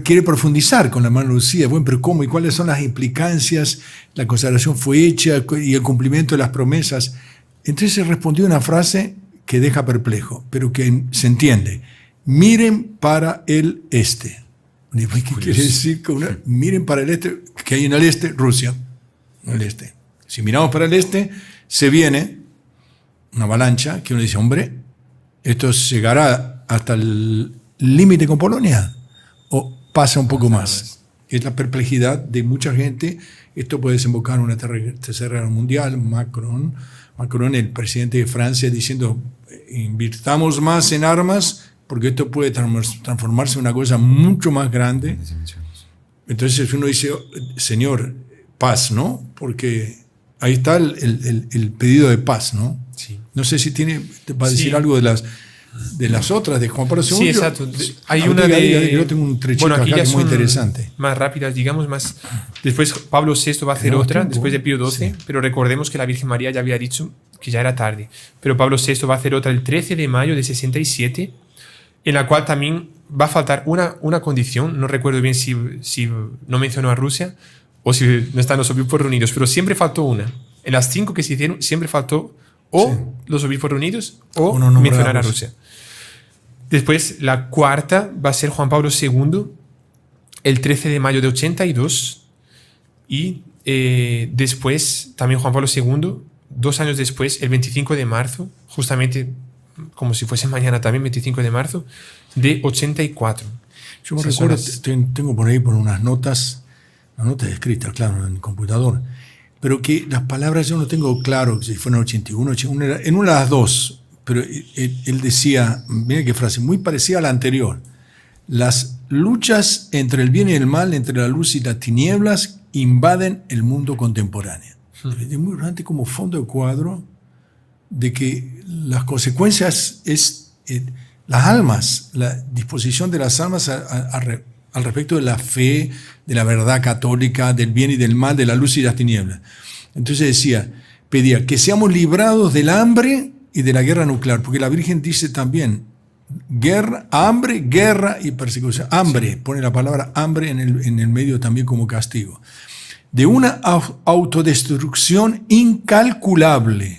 Quiere profundizar con la hermana Lucía. Bueno, pero ¿cómo? ¿Y cuáles son las implicancias? La consagración fue hecha y el cumplimiento de las promesas. Entonces se respondió una frase que deja perplejo, pero que se entiende. Miren para el este. ¿Qué quiere decir? Miren para el este, que hay en el este, Rusia. El este. Si miramos para el este, se viene una avalancha que uno dice, hombre, esto llegará hasta el límite con Polonia o pasa un poco más. es la perplejidad de mucha gente. Esto puede desembocar en una tercera guerra mundial. Macron, el presidente de Francia, diciendo invirtamos más en armas porque esto puede transformarse en una cosa mucho más grande. Entonces uno dice, Señor, paz, ¿no? Porque ahí está el pedido de paz, ¿no? Sí. No sé si te va a decir algo de las otras, de Juan Pablo II. Sí, exacto. Hay Yo, una de... Yo tengo un trechito aquí acá ya que es muy son interesante. más rápidas, digamos, más... Después Pablo VI va a hacer Tenemos otra, tiempo. después de Pío XII, Sí. pero recordemos que la Virgen María ya había dicho que ya era tarde. Pero Pablo VI va a hacer otra el 13 de mayo de 67, en la cual también va a faltar una condición. No recuerdo bien si no mencionó a Rusia o si no están los obispos reunidos, pero siempre faltó una. En las 5 que se hicieron, siempre faltó o los obispos reunidos o no mencionar a nombramos. Rusia. Después, la cuarta va a ser Juan Pablo II, el 13 de mayo de 82. Y después, también Juan Pablo II, 2 años después, el 25 de marzo, justamente como si fuese mañana también, 25 de marzo, de 84. Yo me Esas recuerdo, son las- tengo por ahí por unas notas escritas, claro, en el computador, pero que las palabras yo no tengo claro si fueron 81, en una de las dos, pero él decía, mira qué frase, muy parecida a la anterior: las luchas entre el bien y el mal, entre la luz y las tinieblas, invaden el mundo contemporáneo. Es muy realmente como fondo de cuadro de que las consecuencias es las almas, la disposición de las almas al respecto de la fe, de la verdad católica, del bien y del mal, de la luz y las tinieblas. Entonces pedía que seamos librados del hambre y de la guerra nuclear, porque la Virgen dice también hambre, guerra y persecución. Hambre, pone la palabra hambre en el medio también como castigo. De una autodestrucción incalculable.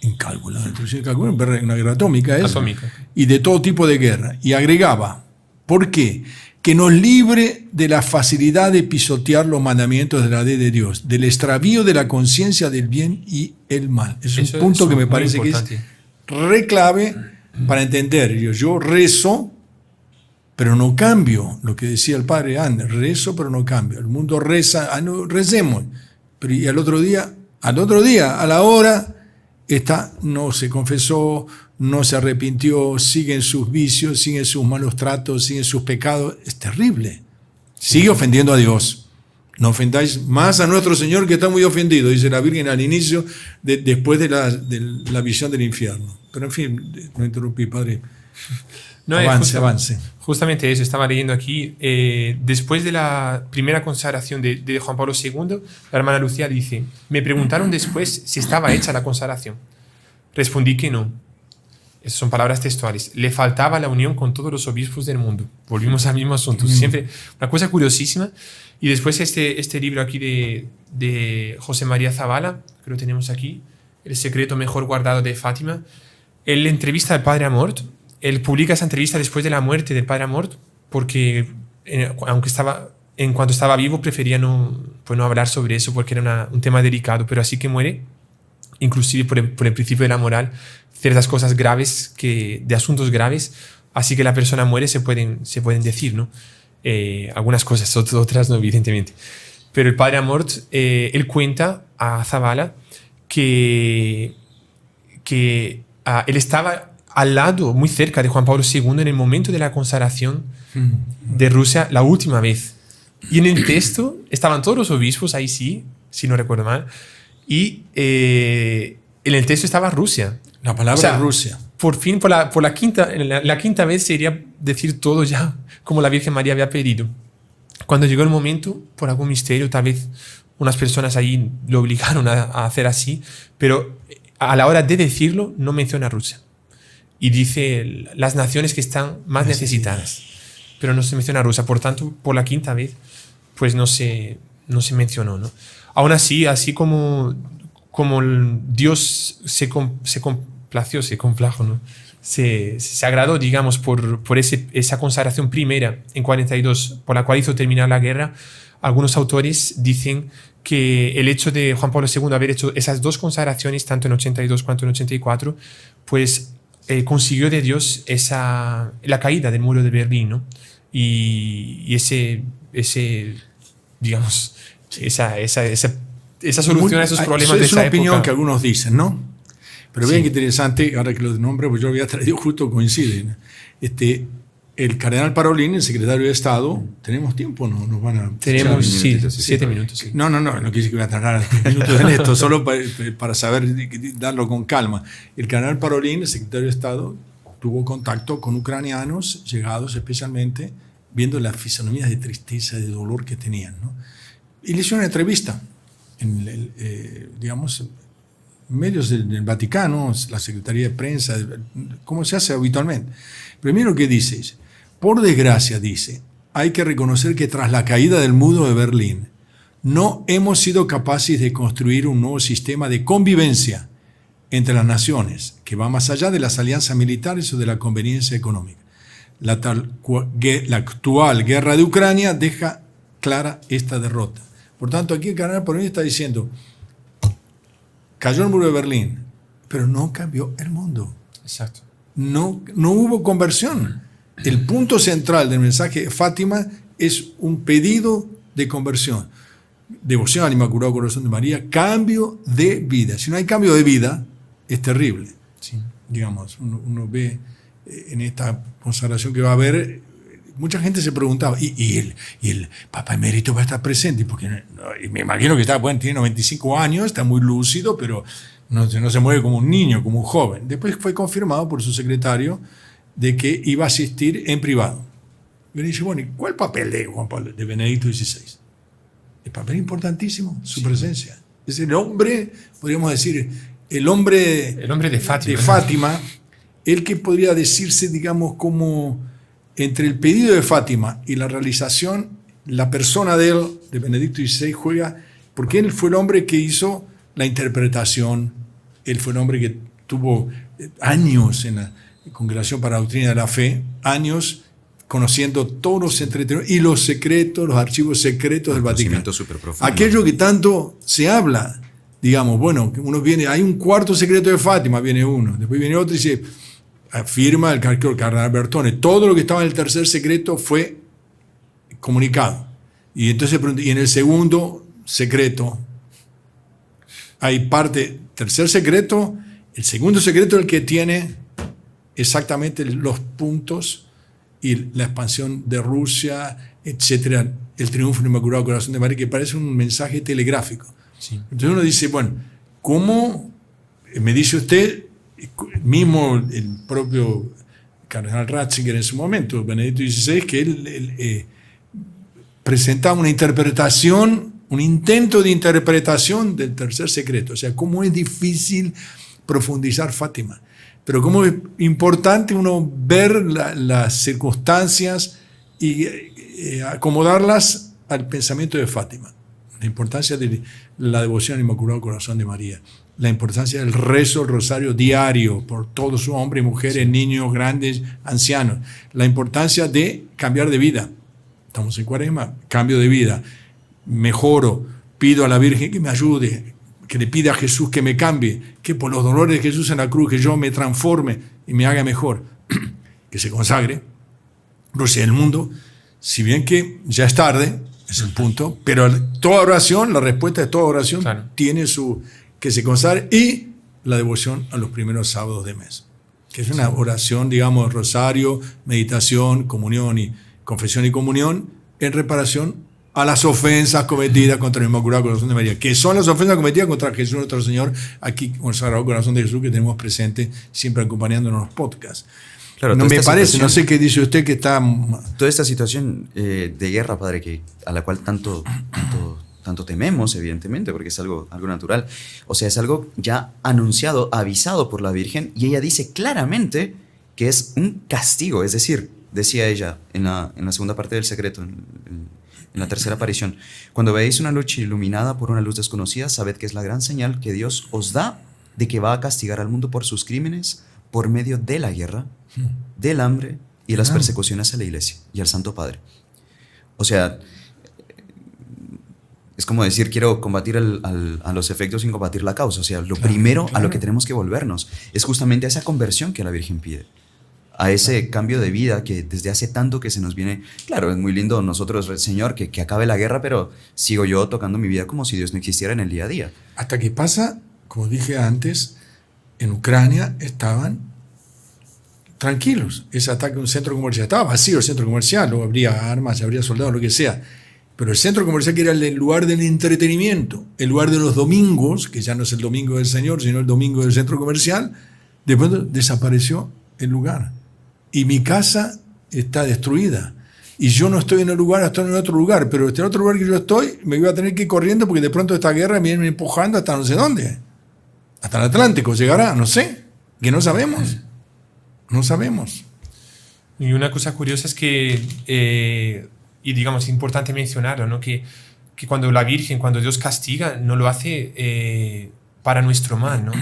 Una guerra atómica es. Atómica. Y de todo tipo de guerra. Y agregaba, ¿por qué? Que nos libre de la facilidad de pisotear los mandamientos de la ley de Dios, del extravío de la conciencia del bien y el mal. Es un punto que me parece que es re clave para entender. Yo rezo, pero no cambio. Lo que decía el padre Ander, rezo, pero no cambio. El mundo reza, no, recemos. Pero y al otro día, a la hora, no se confesó, no se arrepintió, sigue en sus vicios, sigue en sus malos tratos, sigue en sus pecados. Es terrible. Sigue ofendiendo a Dios. No ofendáis más a nuestro Señor, que está muy ofendido, dice la Virgen al inicio, después de la visión del infierno. Pero en fin, no interrumpí, padre. No, avance. Justamente eso, estaba leyendo aquí. Después de la primera consagración de Juan Pablo II, la hermana Lucía dice: me preguntaron después si estaba hecha la consagración. Respondí que no. Esas son palabras textuales. Le faltaba la unión con todos los obispos del mundo. Volvimos al mismo asunto. Siempre una cosa curiosísima. Y después este libro aquí de José María Zavala, que lo tenemos aquí, El secreto mejor guardado de Fátima. Él entrevista al padre Amort. Él publica esa entrevista después de la muerte del padre Amort, porque en cuanto estaba vivo prefería no hablar sobre eso porque era un tema delicado, pero así que muere, inclusive por el principio de la moral, ciertas cosas graves, de asuntos graves, así que la persona muere, se pueden decir, ¿no? Algunas cosas, otras no, evidentemente. Pero el padre Amort, él cuenta a Zavala que él estaba al lado, muy cerca de Juan Pablo II en el momento de la consagración de Rusia la última vez. Y en el texto estaban todos los obispos, ahí sí, si no recuerdo mal, y en el texto estaba Rusia. La palabra Rusia. Por fin, por la quinta vez se iría decir todo ya como la Virgen María había pedido. Cuando llegó el momento, por algún misterio, tal vez unas personas ahí lo obligaron a hacer así, pero a la hora de decirlo no menciona a Rusia. Y dice las naciones que están más necesitadas, pero no se menciona a Rusia. Por tanto, por la quinta vez, pues no se mencionó, ¿no? Aún así como Dios se complajo, ¿no? Se agradó, digamos, por esa consagración primera en 42, por la cual hizo terminar la guerra. Algunos autores dicen que el hecho de Juan Pablo II haber hecho esas dos consagraciones, tanto en 82 cuanto en 84, pues consiguió de Dios la caída del muro de Berlín, ¿no? Y ese digamos, esa solución a esos problemas de es esa una opinión época. que algunos dicen, ¿no? Pero vean qué interesante, ahora que lo nombro, pues yo lo había traído justo, coinciden. El cardenal Parolin, el secretario de Estado, tenemos tiempo, ¿no? Nos van a... Tenemos 7 7 minutos. Sí. No quise que voy a tardar minutos en esto, solo para saber, darlo con calma. El cardenal Parolin, el secretario de Estado, tuvo contacto con ucranianos llegados especialmente viendo las fisonomías de tristeza y de dolor que tenían, ¿no? Y le hizo una entrevista en digamos, medios del Vaticano, la Secretaría de Prensa, como se hace habitualmente. Primero que dice, por desgracia, dice, hay que reconocer que tras la caída del muro de Berlín, no hemos sido capaces de construir un nuevo sistema de convivencia entre las naciones, que va más allá de las alianzas militares o de la conveniencia económica. La actual guerra de Ucrania deja clara esta derrota. Por tanto, aquí el cardenal Parolin está diciendo, cayó el muro de Berlín, pero no cambió el mundo. Exacto. No hubo conversión. El punto central del mensaje de Fátima es un pedido de conversión. Devoción al Inmaculado Corazón de María, cambio de vida. Si no hay cambio de vida, es terrible. Sí. Digamos, uno ve en esta consagración que va a haber, mucha gente se preguntaba, ¿y el Papa Emérito va a estar presente? Porque me imagino que tiene 95 años, está muy lúcido, pero no se mueve como un niño, como un joven. Después fue confirmado por su secretario de que iba a asistir en privado. Y uno dice, bueno, ¿y cuál papel de Benedicto XVI? El papel importantísimo, su presencia. Es el hombre, podríamos decir, el hombre de Fátima. De Fátima, el que podría decirse, digamos, como entre el pedido de Fátima y la realización, la persona de él, de Benedicto XVI, juega, porque él fue el hombre que hizo la interpretación, él fue el hombre que tuvo años en la Congregación para la Doctrina de la Fe, años conociendo todos los entretenidos y los secretos, los archivos secretos del Vaticano. Aquello que tanto se habla, digamos, bueno, que uno viene, hay un cuarto secreto de Fátima, viene uno, después viene otro y se afirma el cardenal Bertone, todo lo que estaba en el tercer secreto fue comunicado. Y entonces, y en el segundo secreto, hay parte, tercer secreto, el segundo secreto es el que tiene exactamente los puntos y la expansión de Rusia, etcétera, el triunfo del Inmaculado Corazón de María, que parece un mensaje telegráfico. Sí. Entonces uno dice, bueno, ¿cómo me dice usted, mismo el propio cardenal Ratzinger en su momento, Benedicto XVI, que él presentaba una interpretación, un intento de interpretación del tercer secreto? O sea, cómo es difícil profundizar Fátima. Pero cómo es importante uno ver las circunstancias y acomodarlas al pensamiento de Fátima. La importancia de la devoción al Inmaculado Corazón de María. La importancia del rezo, el rosario diario por todos sus hombres y mujeres, niños, grandes, ancianos. La importancia de cambiar de vida. Estamos en Cuaresma, cambio de vida. Mejoro, pido a la Virgen que me ayude, que le pida a Jesús que me cambie, que por los dolores de Jesús en la cruz, que yo me transforme y me haga mejor, que se consagre. Rusia del mundo, si bien que ya es tarde, es el punto, pero toda oración, la respuesta de toda oración, claro, tiene su, que se consagre, y la devoción a los primeros sábados de mes, que es una oración, digamos, rosario, meditación, comunión y confesión y comunión, en reparación a las ofensas cometidas contra el Inmaculado Corazón de María, que son las ofensas cometidas contra Jesús nuestro Señor, aquí con el Sagrado Corazón de Jesús que tenemos presente siempre acompañándonos en los podcasts. Claro, no me parece, no sé qué dice usted que está... Toda esta situación de guerra, padre, a la cual tanto tememos, evidentemente, porque es algo natural. O sea, es algo ya anunciado, avisado por la Virgen, y ella dice claramente que es un castigo. Es decir, decía ella en la segunda parte del secreto, en la tercera aparición: cuando veáis una noche iluminada por una luz desconocida, sabed que es la gran señal que Dios os da de que va a castigar al mundo por sus crímenes por medio de la guerra, del hambre y de las persecuciones a la Iglesia y al Santo Padre. O sea, es como decir, quiero combatir a los efectos sin combatir la causa. O sea, lo primero a lo que tenemos que volvernos es justamente a esa conversión que la Virgen pide, a ese cambio de vida que desde hace tanto que se nos viene. Claro, es muy lindo nosotros, Señor, que acabe la guerra, pero sigo yo tocando mi vida como si Dios no existiera en el día a día. Hasta que pasa, como dije antes, en Ucrania estaban tranquilos. Ese ataque a un centro comercial, estaba vacío el centro comercial, no habría armas, habría soldados, lo que sea. Pero el centro comercial, que era el lugar del entretenimiento, el lugar de los domingos, que ya no es el domingo del Señor, sino el domingo del centro comercial, de pronto desapareció el lugar. Y mi casa está destruida. Y yo no estoy en el lugar, estoy en otro lugar. Pero este otro lugar que yo estoy, me iba a tener que ir corriendo porque de pronto esta guerra me viene empujando hasta no sé dónde. Hasta el Atlántico llegará, no sé. Que no sabemos. No sabemos. Y una cosa curiosa es que, y digamos, es importante mencionarlo, ¿no? Que cuando la Virgen, cuando Dios castiga, no lo hace para nuestro mal, ¿no?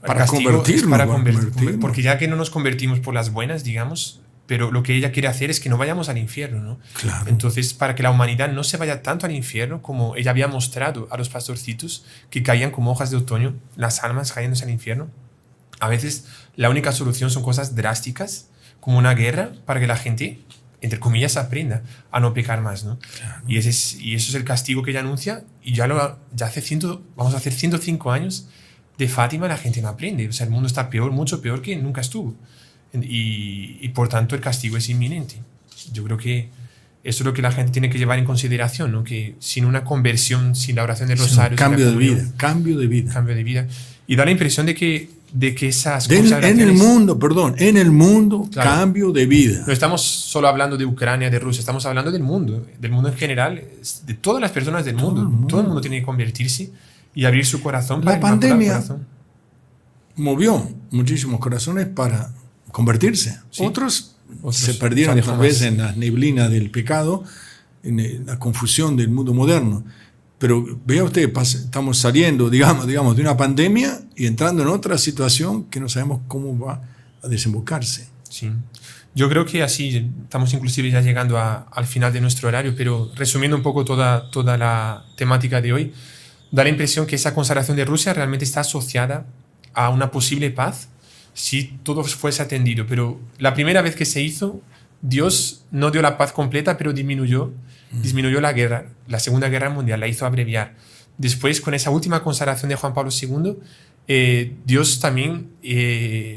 Para convertirnos. Para convertirnos. Porque ya que no nos convertimos por las buenas, digamos, pero lo que ella quiere hacer es que no vayamos al infierno, ¿no? Claro. Entonces, para que la humanidad no se vaya tanto al infierno, como ella había mostrado a los pastorcitos, que caían como hojas de otoño, las almas cayéndose al infierno, a veces la única solución son cosas drásticas, como una guerra, para que la gente, entre comillas, aprenda a no pecar más, ¿no? Claro. Y eso es el castigo que ella anuncia, y ya vamos a hacer 105 años de Fátima, la gente no aprende. O sea, el mundo está peor, mucho peor que nunca estuvo. Y por tanto el castigo es inminente. Yo creo que eso es lo que la gente tiene que llevar en consideración, ¿no? Que sin una conversión, sin la oración del rosario, cambio de comunión, vida, cambio de vida. Cambio de vida. Y da la impresión de que esas En consagraciones... en el mundo, Claro. cambio de vida. No estamos solo hablando de Ucrania, de Rusia, estamos hablando del mundo en general, de todas las personas del mundo. Todo el mundo tiene que convertirse y abrir su corazón para La pandemia el corazón. movió muchísimos corazones para convertirse. Sí. Otros se se perdieron alejó tal más. vez en la neblina del pecado, en la confusión del mundo moderno. Pero vea usted, estamos saliendo, digamos, de una pandemia y entrando en otra situación que no sabemos cómo va a desembocarse. Sí. Yo creo que así estamos inclusive ya llegando al final de nuestro horario, pero resumiendo un poco toda la temática de hoy, da la impresión que esa consagración de Rusia realmente está asociada a una posible paz si todo fuese atendido. Pero la primera vez que se hizo, Dios no dio la paz completa, pero disminuyó la guerra, la Segunda Guerra Mundial, la hizo abreviar. Después, con esa última consagración de Juan Pablo II, Dios también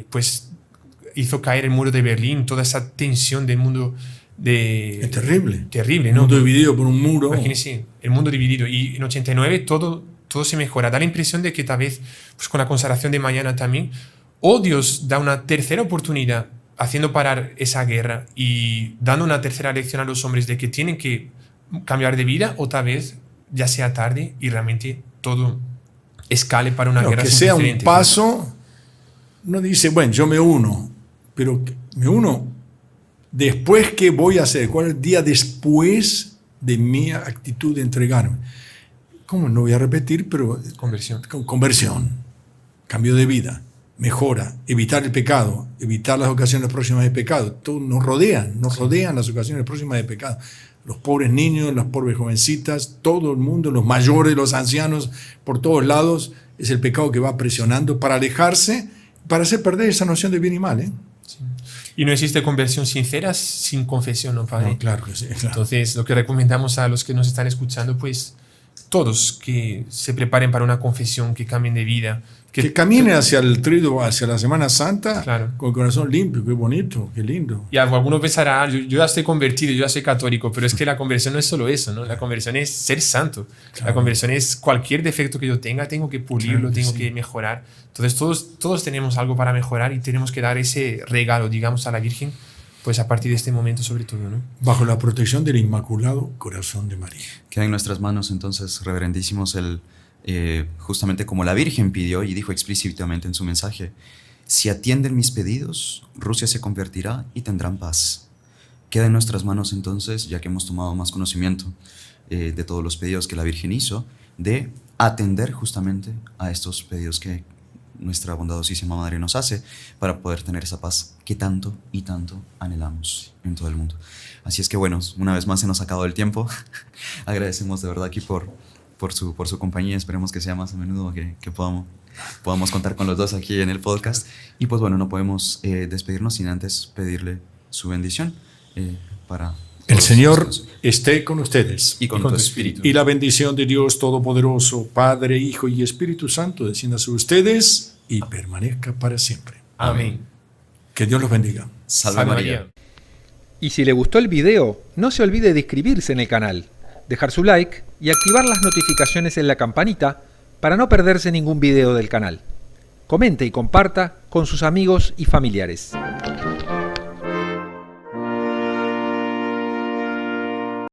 pues hizo caer el muro de Berlín, toda esa tensión del mundo Es terrible. Terrible, El ¿no? mundo dividido por un muro. Imagínense, el mundo dividido. Y en 89 todo se mejora. Da la impresión de que tal vez, pues con la consagración de mañana también, o Dios da una tercera oportunidad haciendo parar esa guerra y dando una tercera lección a los hombres de que tienen que cambiar de vida, o tal vez ya sea tarde y realmente todo escale para una guerra Que sin sea un precedentes. paso, no dice, bueno, yo me uno, pero me uno después, ¿qué voy a hacer? ¿Cuál es el día después de mi actitud de entregarme? ¿Cómo? No voy a repetir, pero Conversión. conversión, cambio de vida, mejora, evitar el pecado, evitar las ocasiones próximas de pecado. Todo nos rodean las ocasiones próximas de pecado. Los pobres niños, las pobres jovencitas, todo el mundo, los mayores, los ancianos, por todos lados, es el pecado que va presionando para alejarse, para hacer perder esa noción de bien y mal, ¿eh? Sí. Y no existe conversión sincera sin confesión, ¿no, Padre? No, claro que sí. Claro. Entonces, lo que recomendamos a los que nos están escuchando, pues, todos que se preparen para una confesión, que cambien de vida. Que caminen hacia el trido, hacia la Semana Santa, Claro. con el corazón limpio, qué bonito, qué lindo. Y alguno pensará, yo ya estoy convertido, yo ya soy católico, pero es que la conversión no es solo eso, ¿no? La conversión es ser santo. Claro. La conversión es cualquier defecto que yo tenga, tengo que pulirlo, Claro que tengo sí. que mejorar. Entonces, todos tenemos algo para mejorar y tenemos que dar ese regalo, digamos, a la Virgen, pues a partir de este momento sobre todo, ¿no? Bajo la protección del Inmaculado Corazón de María. Queda en nuestras manos entonces, reverendísimos, justamente como la Virgen pidió y dijo explícitamente en su mensaje: si atienden mis pedidos, Rusia se convertirá y tendrán paz. Queda en nuestras manos entonces, ya que hemos tomado más conocimiento de todos los pedidos que la Virgen hizo, de atender justamente a estos pedidos que nuestra bondadosísima Madre nos hace para poder tener esa paz que tanto y tanto anhelamos en todo el mundo. Así es que bueno, una vez más se nos ha acabado el tiempo. Agradecemos de verdad aquí por por su compañía. Esperemos que sea más a menudo, que podamos contar con los dos aquí en el podcast. Y pues bueno, no podemos despedirnos sin antes pedirle su bendición para... El Señor esté con ustedes. Y con tu espíritu. Y la bendición de Dios Todopoderoso, Padre, Hijo y Espíritu Santo, descienda sobre ustedes y permanezca para siempre. Amén. Que Dios los bendiga. Salve María. Y si le gustó el video, no se olvide de inscribirse en el canal, dejar su like y activar las notificaciones en la campanita para no perderse ningún video del canal. Comente y comparta con sus amigos y familiares.